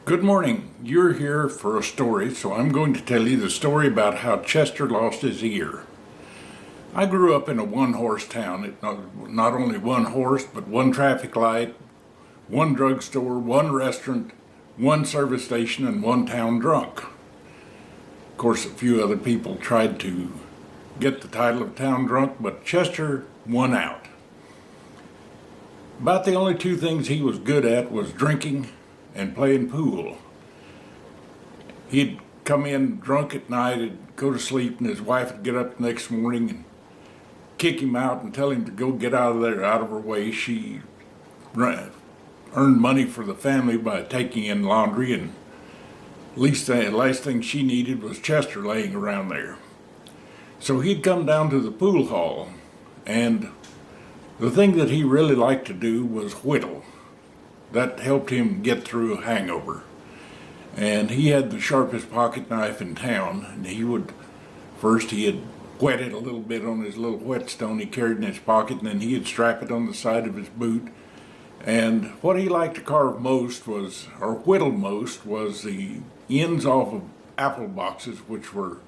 Good morning. You're here for a story, so I'm going to tell you the story about how Chester lost his ear. I grew up in a one-horse town. Not only one horse, but one traffic light, one drugstore, one restaurant, one service station, and one town drunk. Of course, a few other people tried to get the title of town drunk, but Chester won out. About the only two things he was good at was drinking and playing pool. He'd come in drunk at night and go to sleep, and his wife would get up the next morning and kick him out and tell him to go get out of there, out of her way. She earned money for the family by taking in laundry, and the last thing she needed was Chester laying around there. So he'd come down to the pool hall, and the thing that he really liked to do was whittle. That helped him get through a hangover. And he had the sharpest pocket knife in town, and he had whet it a little bit on his little whetstone he carried in his pocket, and then he'd strap it on the side of his boot. And what he liked to carve most whittle most, was the ends off of apple boxes, which were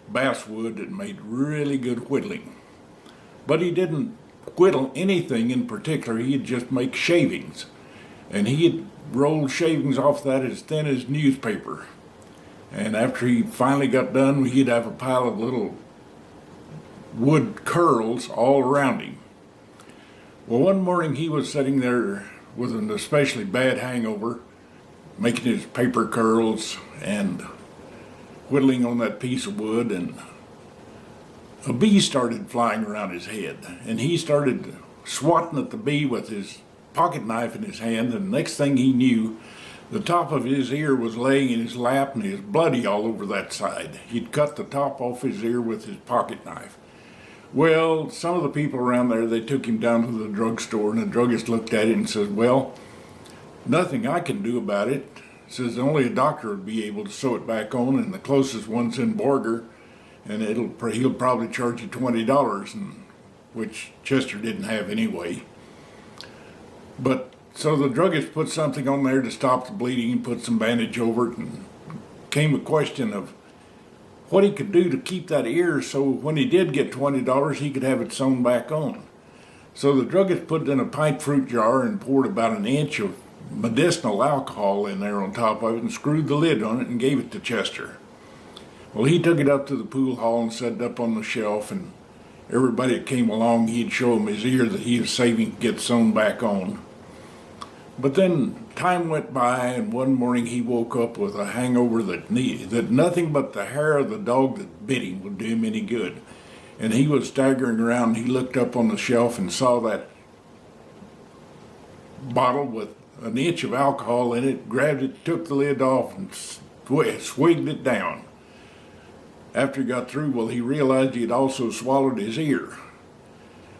basswood that made really good whittling. But he didn't whittle anything in particular. He'd just make shavings. And he'd roll shavings off that as thin as newspaper. And after he finally got done, he'd have a pile of little wood curls all around him. Well, one morning he was sitting there with an especially bad hangover, making his paper curls and whittling on that piece of wood, and a bee started flying around his head, and he started swatting at the bee with his pocket knife in his hand, and the next thing he knew, the top of his ear was laying in his lap, and he was bloody all over that side. He'd cut the top off his ear with his pocket knife. Well, some of the people around there, they took him down to the drugstore, and the druggist looked at it and said, "Well, nothing I can do about it." Says only a doctor would be able to sew it back on, and the closest one's in Borger, and he'll probably charge you $20, which Chester didn't have anyway. But so the druggist put something on there to stop the bleeding and put some bandage over it, and came a question of what he could do to keep that ear so when he did get $20, he could have it sewn back on. So the druggist put it in a pint fruit jar and poured about an inch of medicinal alcohol in there on top of it and screwed the lid on it and gave it to Chester. Well, he took it up to the pool hall and set it up on the shelf, and everybody that came along, he'd show him his ear that he was saving to get sewn back on. But then time went by, and one morning he woke up with a hangover that nothing but the hair of the dog that bit him would do him any good. And he was staggering around, and he looked up on the shelf and saw that bottle with an inch of alcohol in it, grabbed it, took the lid off, and swigged it down. After he got through, well, he realized he had also swallowed his ear.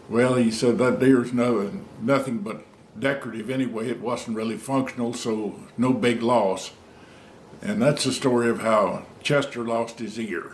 Well, he said that ear's nothing but decorative anyway. It wasn't really functional, so no big loss. And that's the story of how Chester lost his ear.